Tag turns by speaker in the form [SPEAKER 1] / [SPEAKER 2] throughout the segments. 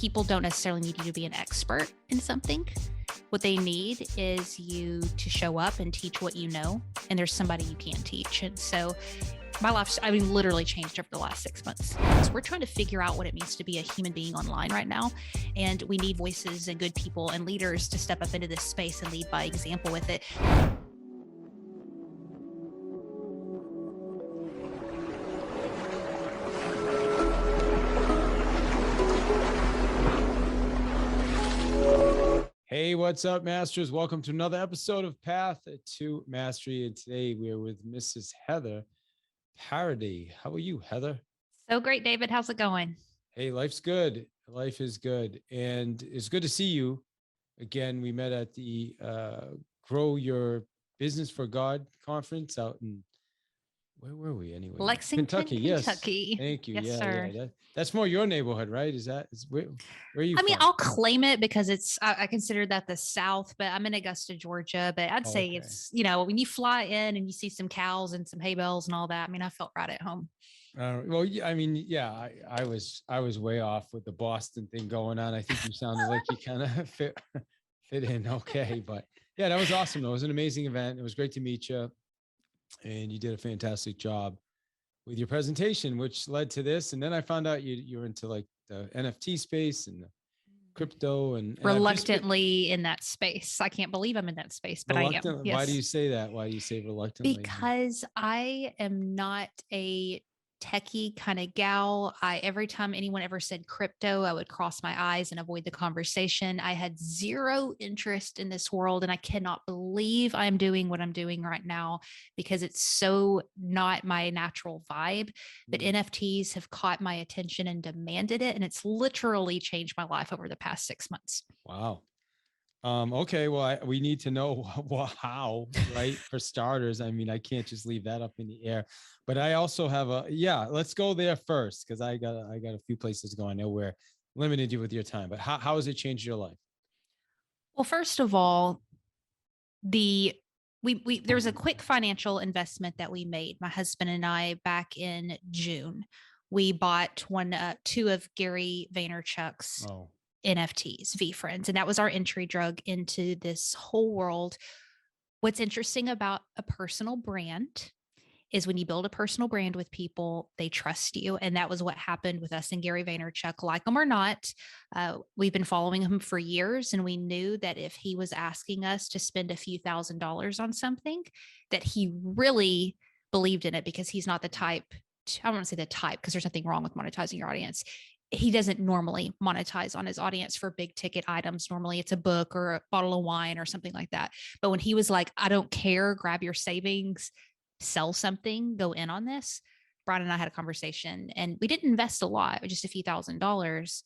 [SPEAKER 1] people don't necessarily need you to be an expert in something. What they need is you to show up and teach what you know, and there's somebody you can teach. And so my life, literally changed over the last 6 months. So we're trying to figure out what it means to be a human being online right now. And we need voices and good people and leaders to step up into this space and lead by example with it.
[SPEAKER 2] Hey, what's up, Masters? Welcome to another episode of Path to Mastery. And today we are with Mrs. Heather Parady. How are you, Heather?
[SPEAKER 1] So great, David. How's it going?
[SPEAKER 2] Hey, life's good. Life is good. And it's good to see you. Again, we met at the Grow Your Business for God conference out in, where were we anyway?
[SPEAKER 1] Lexington, Kentucky.
[SPEAKER 2] Yes. Thank you.
[SPEAKER 1] Yes, sir.
[SPEAKER 2] Yeah. That's more your neighborhood, right? Where are you from?
[SPEAKER 1] I'll claim it because I consider that the South, but I'm in Augusta, Georgia. But I'd say it's, when you fly in and you see some cows and some hay bales and all that, I felt right at home.
[SPEAKER 2] I was way off with the Boston thing going on. I think you sounded like you kind of fit in okay, but yeah, that was awesome. It was an amazing event. It was great to meet you, and you did a fantastic job with your presentation, which led to this. And then I found out you're into like the NFT space and the crypto and
[SPEAKER 1] reluctantly in that space. I can't believe I'm in that space, but I am. Yes.
[SPEAKER 2] Why do you say that? Why do you say reluctantly?
[SPEAKER 1] Because I am not a techie kind of gal. Every time anyone ever said crypto, I would cross my eyes and avoid the conversation. I had zero interest in this world, and I cannot believe I'm doing what I'm doing right now because it's so not my natural vibe. But NFTs have caught my attention and demanded it, and it's literally changed my life over the past 6 months.
[SPEAKER 2] Wow. Okay. Well, we need to know how, right? For starters, I can't just leave that up in the air, but I also have let's go there first. Cause I got a few places to go. I know we're limited you with your time, but how has it changed your life?
[SPEAKER 1] Well, first of all, there was a quick financial investment that we made, my husband and I, back in June. We bought two of Gary Vaynerchuk's NFTs, VFriends, and that was our entry drug into this whole world. What's interesting about a personal brand is when you build a personal brand with people, they trust you. And that was what happened with us and Gary Vaynerchuk. Like him or not, we've been following him for years. And we knew that if he was asking us to spend a few $1,000s on something, that he really believed in it, because he's not the type, I don't want to say the type, because there's nothing wrong with monetizing your audience. He doesn't normally monetize on his audience for big ticket items. Normally it's a book or a bottle of wine or something like that. But when he was like, I don't care, grab your savings, sell something, go in on this, Brian and I had a conversation, and we didn't invest a lot, just a few $1,000s,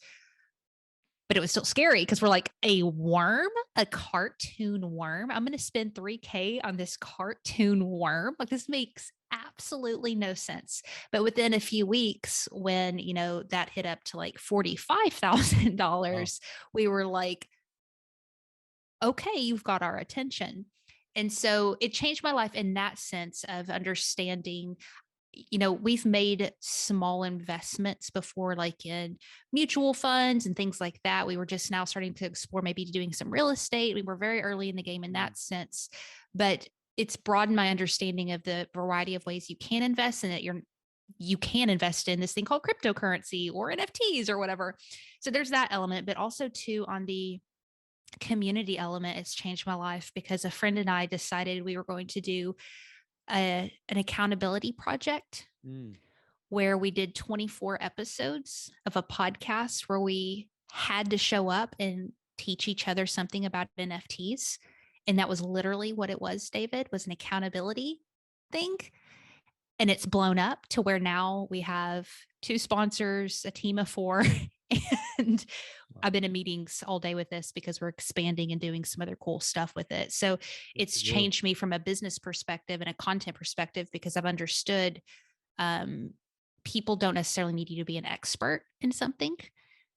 [SPEAKER 1] but it was still scary because we're like, a cartoon worm. I'm going to spend $3,000 on this cartoon worm. Like, this makes absolutely no sense. But within a few weeks, when, that hit up to like $45,000, we were like, okay, you've got our attention. And so it changed my life in that sense of understanding, we've made small investments before, like in mutual funds and things like that. We were just now starting to explore maybe doing some real estate. We were very early in the game in that sense, but it's broadened my understanding of the variety of ways you can invest, and that you can invest in this thing called cryptocurrency or NFTs or whatever. So there's that element, but also too, on the community element, it's changed my life because a friend and I decided we were going to do an accountability project where we did 24 episodes of a podcast where we had to show up and teach each other something about NFTs. And that was literally what it was, David, was an accountability thing. And it's blown up to where now we have 2 sponsors, a team of 4. And I've been in meetings all day with this because we're expanding and doing some other cool stuff with it. So it's changed me from a business perspective and a content perspective, because I've understood people don't necessarily need you to be an expert in something.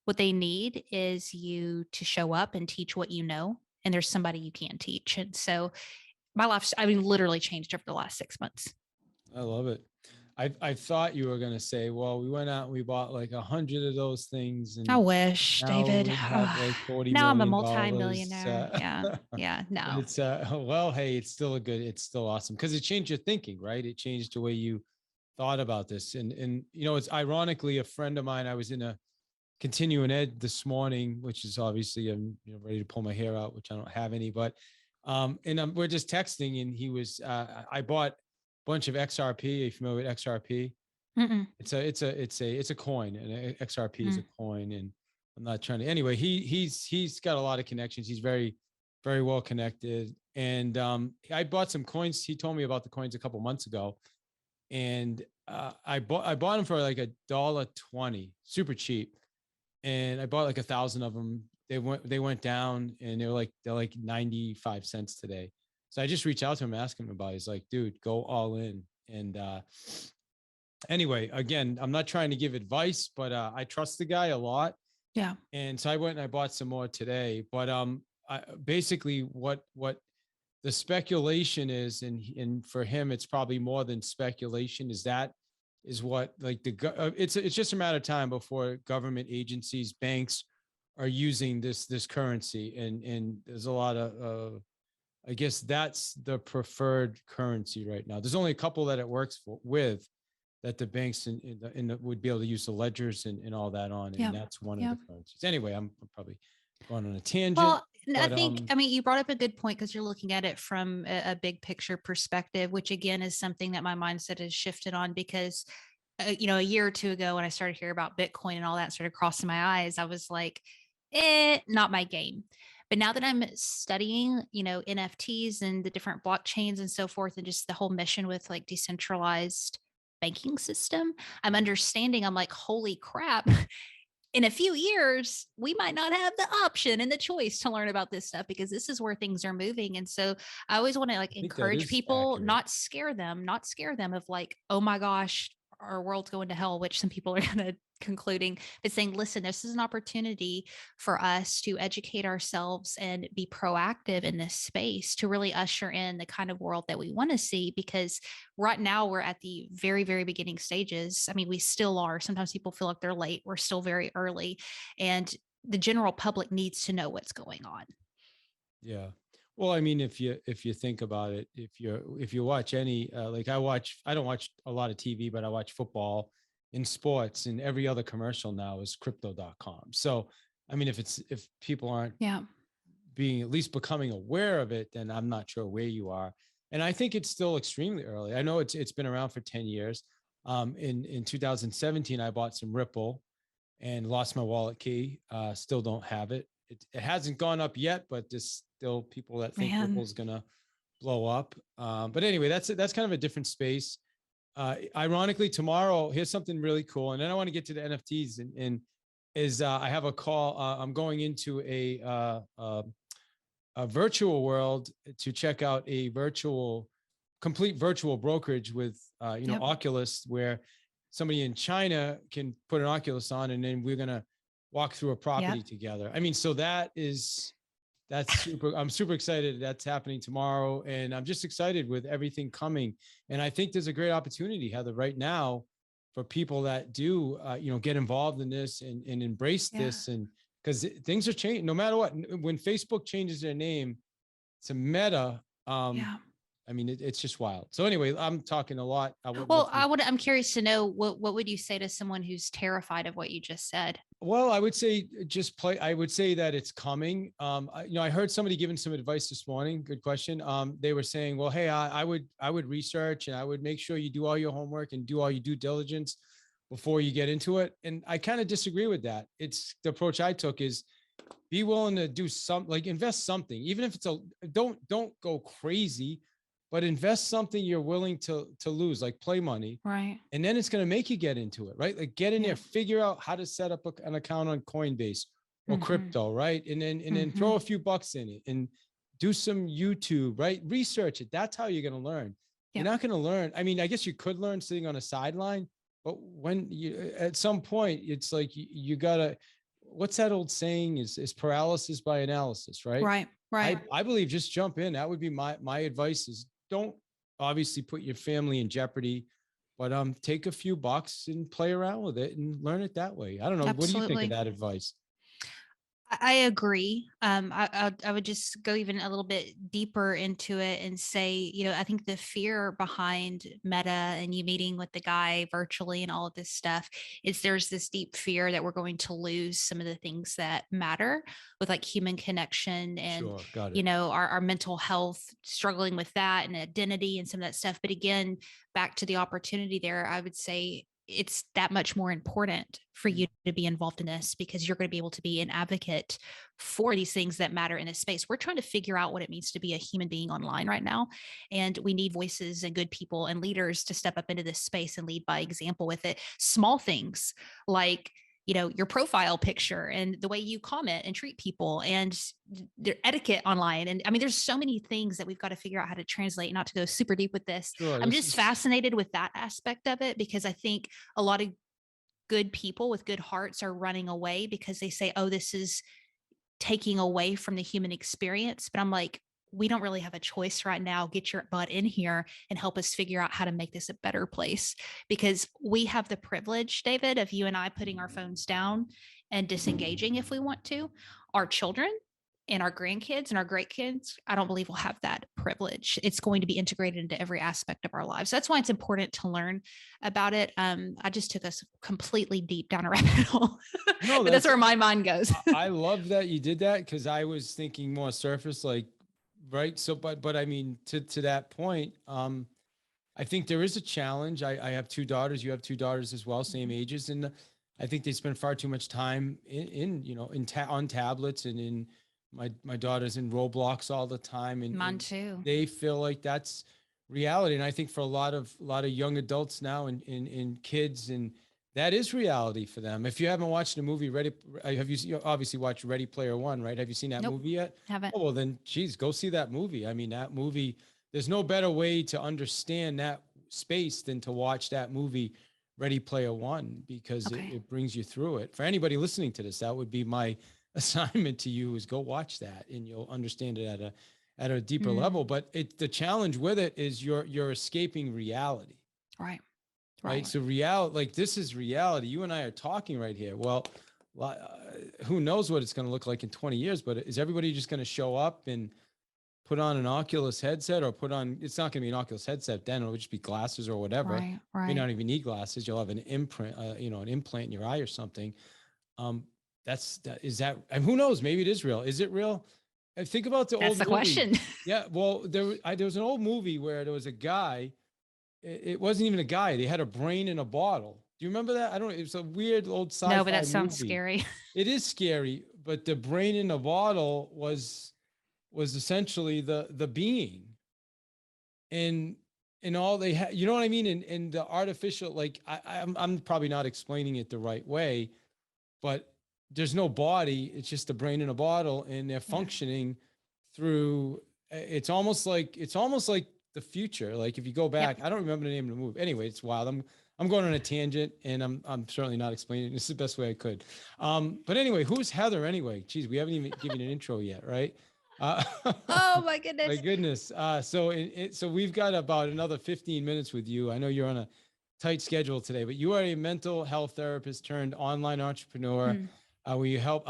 [SPEAKER 1] What they need is you to show up and teach what you know, and there's somebody you can teach. And so my life, literally changed over the last 6 months.
[SPEAKER 2] I love it. I thought you were going to say, well, we went out and we bought like 100 of those things,
[SPEAKER 1] I
[SPEAKER 2] and
[SPEAKER 1] wish,
[SPEAKER 2] now
[SPEAKER 1] David.
[SPEAKER 2] we have like $40
[SPEAKER 1] Now I'm a
[SPEAKER 2] million.
[SPEAKER 1] multi-millionaire. Yeah. Yeah.
[SPEAKER 2] But
[SPEAKER 1] No.
[SPEAKER 2] it's well, hey, it's still awesome because it changed your thinking, right? It changed the way you thought about this. And it's ironically a friend of mine, I was in a continuing ed this morning, which is obviously I'm ready to pull my hair out, which I don't have any, but we're just texting, and he was I bought a bunch of XRP. Are you familiar with XRP?
[SPEAKER 1] Mm-mm.
[SPEAKER 2] It's a coin, and XRP is a
[SPEAKER 1] Mm.
[SPEAKER 2] coin. And I'm not trying to. Anyway, he's got a lot of connections. He's very, very well connected. And I bought some coins. He told me about the coins a couple months ago, and I bought them for like $1.20, super cheap. And I bought like 1,000 of them. They went down, and they're like 95 cents today. So I just reached out to him, asked him about it. He's like, dude, go all in. And anyway, again, I'm not trying to give advice, but I trust the guy a lot.
[SPEAKER 1] Yeah.
[SPEAKER 2] And so I went and I bought some more today. But basically what the speculation is, and for him, it's probably more than speculation, is what like it's just a matter of time before government agencies, banks are using this currency. And there's a lot of I guess that's the preferred currency right now. There's only a couple that it works with, that the banks would be able to use the ledgers and all that on. And that's one of the currencies. Anyway, I'm probably going on a tangent.
[SPEAKER 1] Well, I think, I mean, you brought up a good point, because you're looking at it from a big picture perspective, which again is something that my mindset has shifted on, because, a year or two ago when I started hearing about Bitcoin and all that started crossing my eyes, I was like, not my game. But now that I'm studying, NFTs and the different blockchains and so forth, and just the whole mission with like decentralized banking system, I'm understanding, I'm like, holy crap. In a few years, we might not have the option and the choice to learn about this stuff, because this is where things are moving. And so I always want to like encourage people,
[SPEAKER 2] accurate.
[SPEAKER 1] not scare them of like, oh my gosh, our world's going to hell, which some people are kind of concluding, but saying, listen, this is an opportunity for us to educate ourselves and be proactive in this space to really usher in the kind of world that we want to see. Because right now we're at the very, very beginning stages. I mean, we still are. Sometimes people feel like they're late. We're still very early, and the general public needs to know what's going on.
[SPEAKER 2] Yeah. Well, I mean, if you think about it, if you watch any, like I don't watch a lot of TV, but I watch football in sports, and every other commercial now is crypto.com. So, I mean, if people aren't being at least becoming aware of it, then I'm not sure where you are. And I think it's still extremely early. I know it's been around for 10 years. In 2017, I bought some Ripple and lost my wallet key. Still don't have it. It hasn't gone up yet, but there's still people that think Ripple's gonna blow up. But anyway, that's kind of a different space. Ironically, tomorrow, here's something really cool. And then I want to get to the NFTs, and I have a call. I'm going into a virtual world to check out a complete virtual brokerage with Oculus, where somebody in China can put an Oculus on, and then we're gonna walk through a property together. I mean, so that's super. I'm super excited. That's happening tomorrow, and I'm just excited with everything coming. And I think there's a great opportunity, Heather, right now for people that do, get involved in this and embrace this, and because things are changing. No matter what, when Facebook changes their name to Meta, I mean, it's just wild. So anyway, I'm talking a lot.
[SPEAKER 1] I'm curious to know what would you say to someone who's terrified of what you just said?
[SPEAKER 2] Well, I would say just play. I would say that it's coming. I heard somebody giving some advice this morning. Good question. They were saying, well, hey, I would research, and I would make sure you do all your homework and do all your due diligence before you get into it. And I kind of disagree with that. It's the approach I took is be willing to do invest something, even if don't go crazy, but invest something you're willing to lose, like play money.
[SPEAKER 1] Right.
[SPEAKER 2] And then it's going to make you get into it, right? Like get in there, figure out how to set up an account on Coinbase or crypto, right? And then throw a few bucks in it and do some YouTube, right? Research it. That's how you're going to learn. You're not going to learn. I mean, I guess you could learn sitting on a sideline, but at some point, it's like you gotta, what's that old saying is paralysis by analysis, right?
[SPEAKER 1] Right.
[SPEAKER 2] I believe just jump in. That would be my advice is don't obviously put your family in jeopardy but take a few bucks and play around with it and learn it that way. I don't know. What do you think of
[SPEAKER 1] Absolutely.
[SPEAKER 2] that advice?
[SPEAKER 1] I agree. I would just go even a little bit deeper into it and say, I think the fear behind Meta and you meeting with the guy virtually and all of this stuff is there's this deep fear that we're going to lose some of the things that matter with like human connection and,
[SPEAKER 2] Sure, got it.
[SPEAKER 1] our mental health, struggling with that and identity and some of that stuff. But again, back to the opportunity there, I would say it's that much more important for you to be involved in this because you're going to be able to be an advocate for these things that matter in a space. We're trying to figure out what it means to be a human being online right now. And we need voices and good people and leaders to step up into this space and lead by example with it. Small things like, your profile picture and the way you comment and treat people and their etiquette online. And I mean, there's so many things that we've got to figure out how to translate, not to go super deep with this.
[SPEAKER 2] Sure,
[SPEAKER 1] I'm
[SPEAKER 2] this
[SPEAKER 1] just
[SPEAKER 2] is
[SPEAKER 1] fascinated with that aspect of it because I think a lot of good people with good hearts are running away because they say, oh, this is taking away from the human experience. But I'm like, we don't really have a choice right now. Get your butt in here and help us figure out how to make this a better place because we have the privilege, David, of you and I putting our phones down and disengaging if we want to. Our children and our grandkids and our great kids, I don't believe will have that privilege. It's going to be integrated into every aspect of our lives. That's why it's important to learn about it. I just took us completely deep down a rabbit hole,
[SPEAKER 2] no,
[SPEAKER 1] but that's
[SPEAKER 2] that's
[SPEAKER 1] where my mind goes.
[SPEAKER 2] I love that you did that because I was thinking more surface, like, right. So, but I mean, to that point, I think there is a challenge. I have two daughters. You have two daughters as well, same ages, and I think they spend far too much time on tablets and in my daughter's in Roblox all the time,
[SPEAKER 1] Mine
[SPEAKER 2] and
[SPEAKER 1] too.
[SPEAKER 2] they feel like that's reality. And I think for a lot of young adults now and kids, and that is reality for them. If you haven't watched the movie you obviously watched Ready Player One, right? Have you seen that
[SPEAKER 1] Nope,
[SPEAKER 2] movie yet?
[SPEAKER 1] haven't.
[SPEAKER 2] Oh, well then, geez, go see that movie. I mean, that movie, there's no better way to understand that space than to watch that movie Ready Player One because
[SPEAKER 1] Okay.
[SPEAKER 2] it brings you through it. For anybody listening to this, that would be my assignment to you is go watch that and you'll understand it at a deeper level. But the challenge with it is you're escaping reality.
[SPEAKER 1] Right.
[SPEAKER 2] Right.
[SPEAKER 1] Right.
[SPEAKER 2] So like this is reality. You and I are talking right here. Well, who knows what it's going to look like in 20 years, but is everybody just going to show up and put on an Oculus headset or it's not going to be an Oculus headset then, it'll just be glasses or whatever.
[SPEAKER 1] Right.
[SPEAKER 2] You may
[SPEAKER 1] Right.
[SPEAKER 2] not even need glasses. You'll have an imprint, an implant in your eye or something. And who knows? Maybe it is real. Is it real? And think about the
[SPEAKER 1] That's
[SPEAKER 2] old
[SPEAKER 1] the
[SPEAKER 2] movie.
[SPEAKER 1] question.
[SPEAKER 2] Yeah. Well, there was an old movie where there was a guy. It wasn't even a guy. They had a brain in a bottle. Do you remember that? I don't. It was a weird old
[SPEAKER 1] No, but
[SPEAKER 2] sci-fi
[SPEAKER 1] that sounds
[SPEAKER 2] movie.
[SPEAKER 1] scary.
[SPEAKER 2] It is scary, but the brain in a bottle was essentially the being, and all they had. You know what I mean? And the artificial, like I'm probably not explaining it the right way, but there's no body. It's just the brain in a bottle, and they're
[SPEAKER 1] Yeah.
[SPEAKER 2] functioning through. It's almost like the future. Like if you go
[SPEAKER 1] Yep.
[SPEAKER 2] back, I don't remember the name of the movie. Anyway, it's wild. I'm going on a tangent, and I'm certainly not explaining it. This is the best way I could. But anyway, who's Heather anyway? Geez, we haven't even given an intro yet, right? Uh,
[SPEAKER 1] Oh my
[SPEAKER 2] my
[SPEAKER 1] goodness.
[SPEAKER 2] goodness. So we've got about another 15 minutes with you. I know you're on a tight schedule today, but you are a mental health therapist turned online entrepreneur.
[SPEAKER 1] Mm.
[SPEAKER 2] Where you help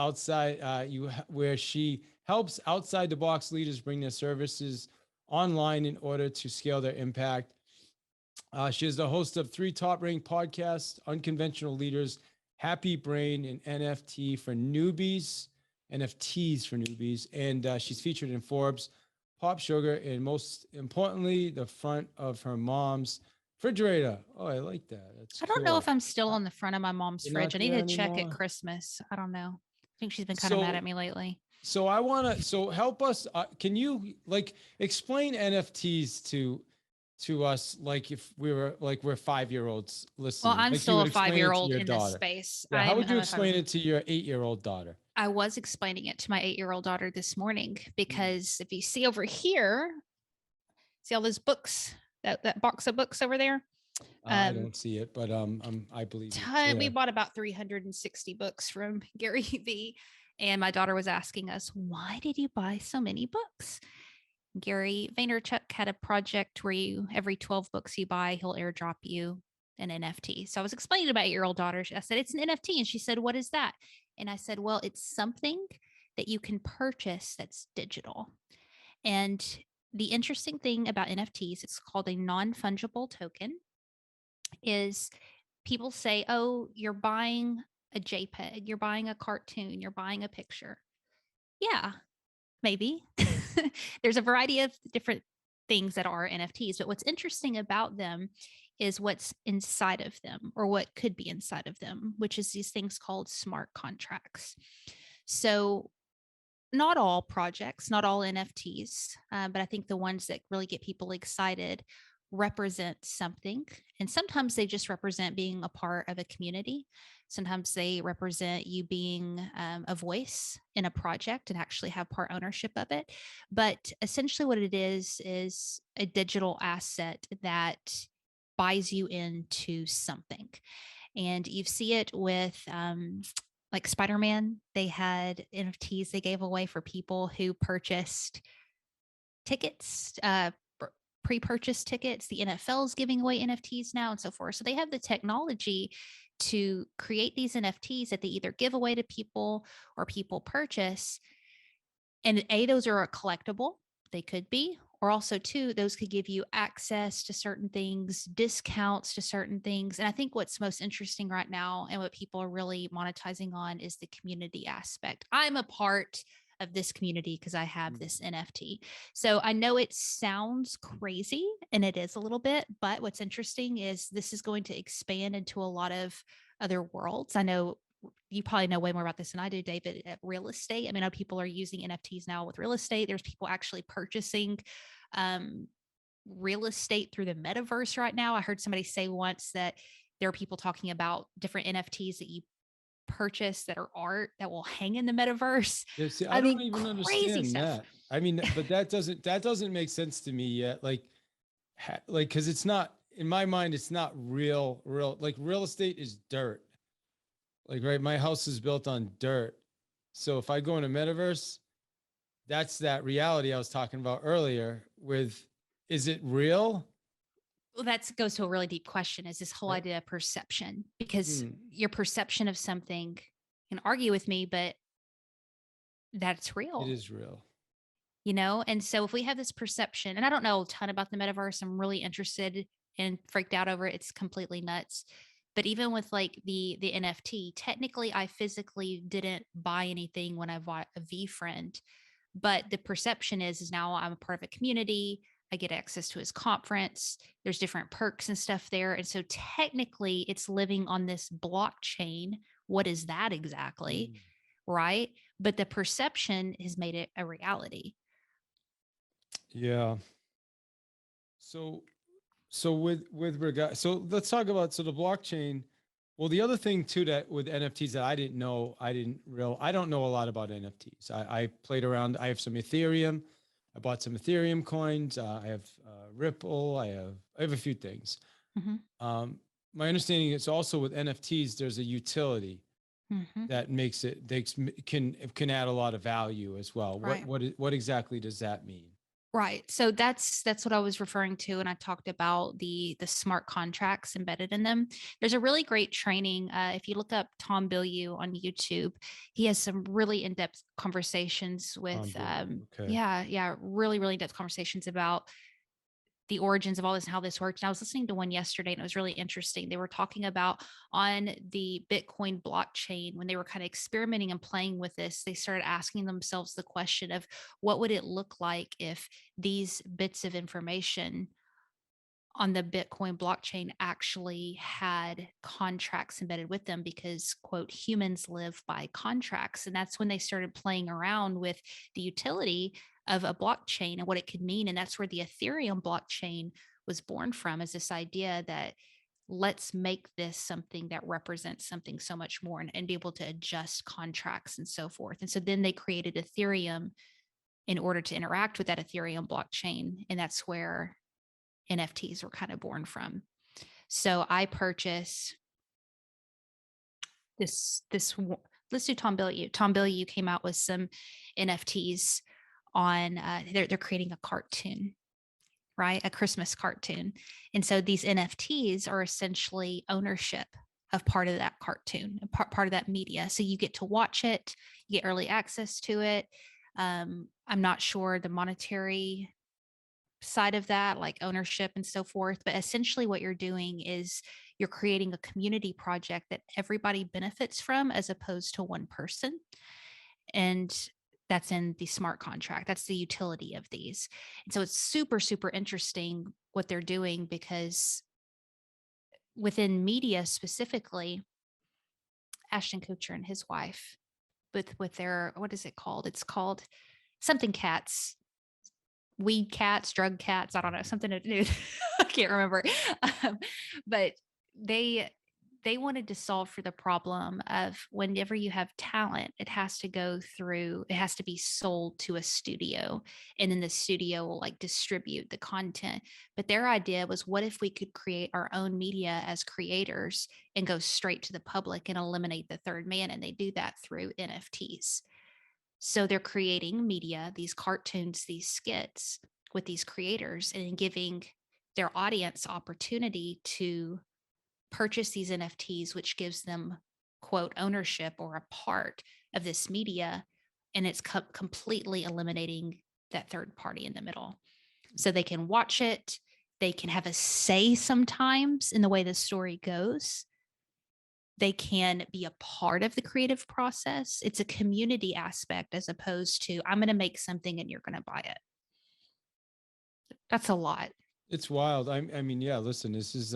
[SPEAKER 2] where she helps outside the box leaders bring their services online in order to scale their impact. She is the host of 3 top-ranked podcasts: Unconventional Leaders, Happy Brain, and NFTs for newbies. And she's featured in Forbes, Pop Sugar, and most importantly, the front of her mom's refrigerator. Oh, I like that. That's
[SPEAKER 1] I don't know if
[SPEAKER 2] cool.
[SPEAKER 1] I'm still on the front of my mom's
[SPEAKER 2] You're
[SPEAKER 1] fridge.
[SPEAKER 2] not
[SPEAKER 1] I need
[SPEAKER 2] there
[SPEAKER 1] to check at
[SPEAKER 2] anymore.
[SPEAKER 1] Christmas. I don't know. I think she's been kind of mad at
[SPEAKER 2] So
[SPEAKER 1] me lately.
[SPEAKER 2] So help us. Can you explain NFTs to us? Like if we're 5-year-olds
[SPEAKER 1] Well,
[SPEAKER 2] listening,
[SPEAKER 1] I'm
[SPEAKER 2] like you
[SPEAKER 1] still
[SPEAKER 2] would
[SPEAKER 1] a
[SPEAKER 2] explain it to
[SPEAKER 1] 5-year-old
[SPEAKER 2] your
[SPEAKER 1] in this
[SPEAKER 2] daughter.
[SPEAKER 1] space.
[SPEAKER 2] Yeah. How would you
[SPEAKER 1] I'm a 5
[SPEAKER 2] explain it to your 8-year-old daughter?
[SPEAKER 1] I was explaining it to my 8-year-old daughter this morning because if you see over here, see all those books, that box of books over there.
[SPEAKER 2] I don't see it, but I believe you.
[SPEAKER 1] We
[SPEAKER 2] Yeah.
[SPEAKER 1] bought about 360 books from Gary V. And my daughter was asking us, why did you buy so many books? Gary Vaynerchuk had a project where every 12 books you buy, he'll airdrop you an NFT. So I was explaining about 8-year-old daughter. I said, it's an NFT. And she said, what is that? And I said, well, it's something that you can purchase that's digital. And the interesting thing about NFTs, it's called a non-fungible token, is people say, oh, you're buying a JPEG, you're buying a cartoon, you're buying a picture. Yeah, maybe. There's a variety of different things that are NFTs, but what's interesting about them is what's inside of them or what could be inside of them, which is these things called smart contracts. So not all projects, not all NFTs, but I think the ones that really get people excited represent something. And sometimes they just represent being a part of a community. Sometimes they represent you being a voice in a project and actually have part ownership of it. But essentially, what it is a digital asset that buys you into something. And you see it with like Spider-Man, they had NFTs they gave away for people who purchased tickets, pre-purchased tickets. The NFL is giving away NFTs now and so forth. So they have the technology to create these NFTs that they either give away to people or people purchase. And those are a collectible. They could be, or also two, those could give you access to certain things, discounts to certain things. And I think what's most interesting right now and what people are really monetizing on is the community aspect. I'm a part of this community because I have this NFT. So I know it sounds crazy and it is a little bit, but what's interesting is this is going to expand into a lot of other worlds. I know you probably know way more about this than I do, David, at real estate. I mean, I know people are using NFTs now with real estate. There's people actually purchasing real estate through the metaverse right now. I heard somebody say once that there are people talking about different NFTs that you purchase that are art that will hang in the metaverse.
[SPEAKER 2] Yeah, see, I
[SPEAKER 1] I
[SPEAKER 2] don't
[SPEAKER 1] mean,
[SPEAKER 2] even
[SPEAKER 1] crazy
[SPEAKER 2] understand
[SPEAKER 1] stuff.
[SPEAKER 2] that. I mean, but that doesn't make sense to me yet. Like, because it's not in my mind, it's not real. Like real estate is dirt. Like, right, my house is built on dirt. So if I go in a metaverse, that's that reality I was talking about earlier. With, is it real?
[SPEAKER 1] Well, that goes to a really deep question is this whole
[SPEAKER 2] Right?
[SPEAKER 1] idea of perception, because
[SPEAKER 2] Hmm,
[SPEAKER 1] your perception of something can argue with me, but that's
[SPEAKER 2] it
[SPEAKER 1] real.
[SPEAKER 2] is real.
[SPEAKER 1] And so if we have this perception, and I don't know a ton about the metaverse, I'm really interested and freaked out over it. It's completely nuts. But even with like the NFT, technically I physically didn't buy anything when I bought a V friend, but the perception is now I'm a part of a community. I get access to his conference. There's different perks and stuff there. And so technically it's living on this blockchain. What is that exactly?
[SPEAKER 2] Mm.
[SPEAKER 1] Right. But the perception has made it a reality.
[SPEAKER 2] Yeah. So with regard, so let's talk about the blockchain. Well, the other thing too that with NFTs that I didn't know, I don't know a lot about NFTs. I played around. I have some Ethereum. I bought some Ethereum coins. I have Ripple. I have a few things.
[SPEAKER 1] Mhm.
[SPEAKER 2] My understanding is also with NFTs, there's a utility
[SPEAKER 1] Mhm.
[SPEAKER 2] that makes it they can add a lot of value as well.
[SPEAKER 1] Right.
[SPEAKER 2] What exactly does that mean?
[SPEAKER 1] Right. So that's what I was referring to, and I talked about the smart contracts embedded in them. There's a really great training. If you look up Tom Bilyeu on YouTube, he has some really in-depth conversations with,
[SPEAKER 2] Okay.
[SPEAKER 1] yeah, really, really in-depth conversations about the origins of all this and how this works. And I was listening to one yesterday and it was really interesting. They were talking about on the Bitcoin blockchain when they were kind of experimenting and playing with this, they started asking themselves the question of what would it look like if these bits of information on the Bitcoin blockchain actually had contracts embedded with them because, quote, humans live by contracts. And that's when they started playing around with the utility of a blockchain and what it could mean. And that's where the Ethereum blockchain was born from, is this idea that let's make this something that represents something so much more and be able to adjust contracts and so forth. And so then they created Ethereum in order to interact with that Ethereum blockchain. And that's where NFTs were kind of born from. So I purchased this. Let's do Tom Bilyeu. Tom Bilyeu came out with some NFTs on. They're creating a cartoon, right? A Christmas cartoon. And so these NFTs are essentially ownership of part of that cartoon, part of that media. So you get to watch it, you get early access to it. I'm not sure the monetary side of that, like ownership and so forth. But essentially, what you're doing is you're creating a community project that everybody benefits from as opposed to one person. And that's in the smart contract. That's the utility of these. And so it's super, super interesting what they're doing because within media specifically, Ashton Kutcher and his wife, with their, what is it called? It's called something cats, weed cats, drug cats. I don't know, something to do. I can't remember. Um, but they they wanted to solve for the problem of whenever you have talent, it has to go through, it has to be sold to a studio, and then the studio will like distribute the content. But their idea was, what if we could create our own media as creators and go straight to the public and eliminate the third man? And they do that through NFTs. So they're creating media, these cartoons, these skits with these creators, and giving their audience opportunity to purchase these NFTs, which gives them, quote, ownership or a part of this media. And it's completely eliminating that third party in the middle. So they can watch it, they can have a say sometimes in the way the story goes. They can be a part of the creative process. It's a community aspect as opposed to, I'm going to make something and you're going to buy it. That's a lot.
[SPEAKER 2] It's wild. I mean, yeah, listen, this is,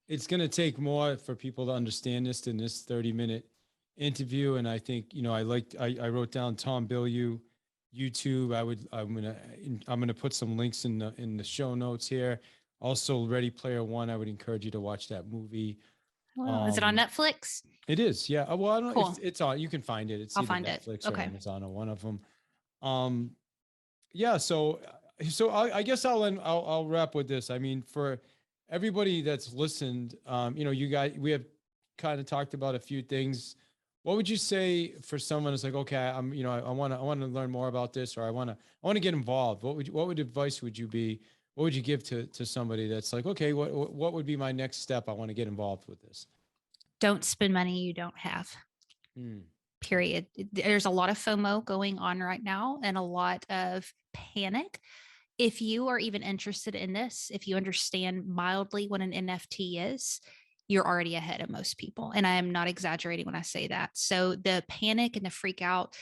[SPEAKER 2] it's going to take more for people to understand this than this 30-minute interview. And I think, I wrote down Tom Bilyeu, YouTube. I'm going to put some links in the show notes here. Also Ready Player One. I would encourage you to watch that movie.
[SPEAKER 1] Well, is it on Netflix?
[SPEAKER 2] It is. Yeah. Well, I don't know.
[SPEAKER 1] Cool.
[SPEAKER 2] It's on, you can find it. It's
[SPEAKER 1] I'll
[SPEAKER 2] either
[SPEAKER 1] find it.
[SPEAKER 2] Netflix or
[SPEAKER 1] Okay.
[SPEAKER 2] Amazon or one of them. Yeah. So I guess I'll wrap with this. I mean, for everybody that's listened, you guys, we have kind of talked about a few things. What would you say for someone who's like, okay, I want to learn more about this, or I want to get involved? What advice would you be? What would you give to somebody that's like, okay, what would be my next step? I want to get involved with this.
[SPEAKER 1] Don't spend money you don't have. Period. There's a lot of FOMO going on right now and a lot of panic. If you are even interested in this, if you understand mildly what an NFT is, you're already ahead of most people. And I am not exaggerating when I say that. So the panic and the freak out,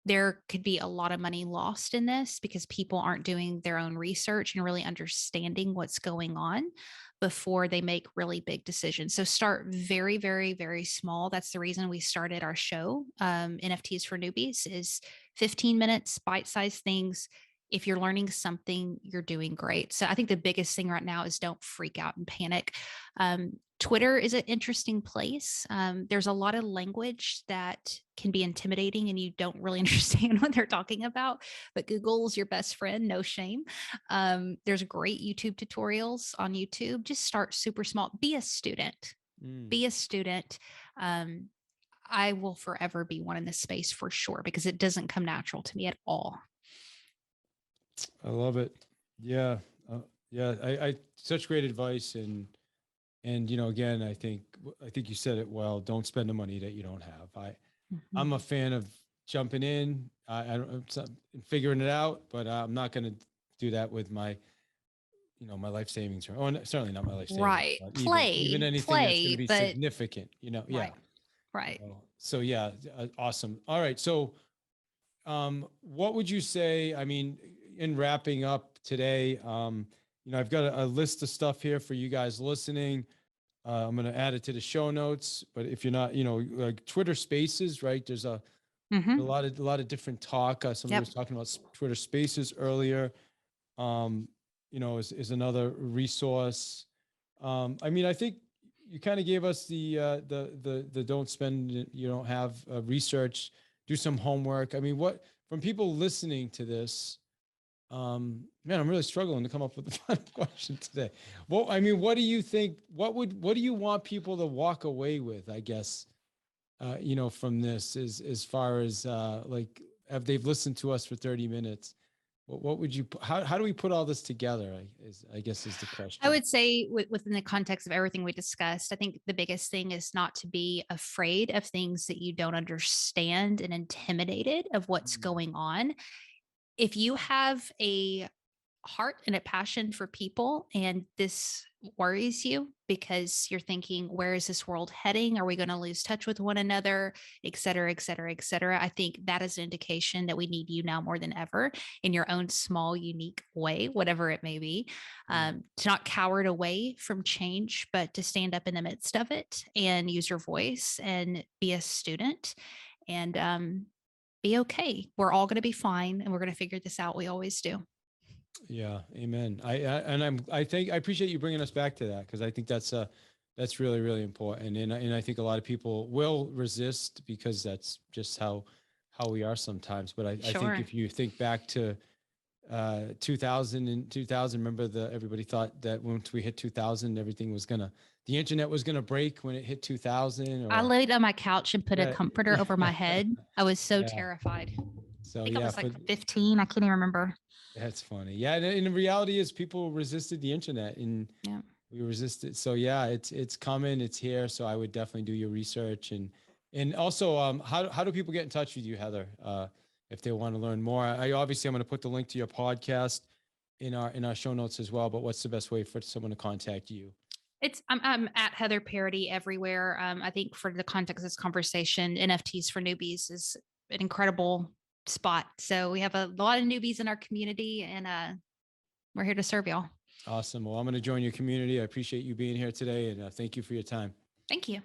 [SPEAKER 1] there could be a lot of money lost in this because people aren't doing their own research and really understanding what's going on before they make really big decisions. So start very, very, very small. That's the reason we started our show, NFTs for Newbies, is 15 minutes, bite-sized things. If you're learning something, you're doing great. So I think the biggest thing right now is don't freak out and panic. Twitter is an interesting place. There's a lot of language that can be intimidating and you don't really understand what they're talking about, but Google's your best friend, no shame. There's great YouTube tutorials on YouTube. Just start super small. Be a student. Be a student. I will forever be one in this space for sure because it doesn't come natural to me at all.
[SPEAKER 2] I love it. Yeah. Yeah. I such great advice. And again, I think you said it well. Don't spend the money that you don't have. I'm a fan of jumping in. I don't figuring it out, but I'm not going to do that with my, my life savings. Or certainly not my life savings.
[SPEAKER 1] Right.
[SPEAKER 2] Even anything that's going to be significant, yeah.
[SPEAKER 1] Right.
[SPEAKER 2] So yeah, awesome. All right. So, what would you say? I mean, in wrapping up today, I've got a list of stuff here for you guys listening. I'm going to add it to the show notes, but if you're not, like Twitter Spaces, right? There's a lot of different talk. Somebody was talking about Twitter Spaces earlier. Is another resource. I mean, I think you kind of gave us the don't spend, you don't have research, do some homework. I mean, from people listening to this, man, I'm really struggling to come up with the final question today. Well, I mean, what do you think? What do you want people to walk away with? I guess, from this, as far as like, if they've listened to us for 30 minutes, what would you, how do we put all this together? I guess is the
[SPEAKER 1] I
[SPEAKER 2] question.
[SPEAKER 1] would say within the context of everything we discussed, I think the biggest thing is not to be afraid of things that you don't understand and intimidated of what's
[SPEAKER 2] Mm,
[SPEAKER 1] going on. If you have a heart and a passion for people and this worries you because you're thinking, where is this world heading? Are we going to lose touch with one another, et cetera, et cetera, et cetera? I think that is an indication that we need you now more than ever in your own small, unique way, whatever it may be,
[SPEAKER 2] mm.
[SPEAKER 1] to not cower away from change, but to stand up in the midst of it and use your voice and be a student and be okay. We're all going to be fine and we're going to figure this out. We always do.
[SPEAKER 2] Yeah, amen. I appreciate you bringing us back to that, because I think that's really, really important. And I think a lot of people will resist because that's just how we are sometimes. But I think
[SPEAKER 1] Sure.
[SPEAKER 2] if you think back to 2000 and 2000, remember everybody thought that once we hit 2000, the internet was gonna break when it hit 2000,
[SPEAKER 1] I
[SPEAKER 2] or
[SPEAKER 1] laid on my couch and put a
[SPEAKER 2] yeah,
[SPEAKER 1] comforter over my head. I was so
[SPEAKER 2] yeah.
[SPEAKER 1] terrified. I
[SPEAKER 2] So
[SPEAKER 1] think I
[SPEAKER 2] yeah,
[SPEAKER 1] was like 15. I can't even remember.
[SPEAKER 2] that's funny. Yeah, and the reality is people resisted the internet, and
[SPEAKER 1] Yeah.
[SPEAKER 2] we resisted. So yeah, it's coming, it's here. So I would definitely do your research, and also how do people get in touch with you, Heather? If they want to learn more. I'm going to put the link to your podcast in our show notes as well. But what's the best way for someone to contact you?
[SPEAKER 1] I'm at Heather Parady everywhere. I think for the context of this conversation, NFTs for newbies is an incredible spot. So we have a lot of newbies in our community, and we're here to serve y'all.
[SPEAKER 2] Awesome. Well, I'm going to join your community. I appreciate you being here today, and thank you for your time.
[SPEAKER 1] Thank you.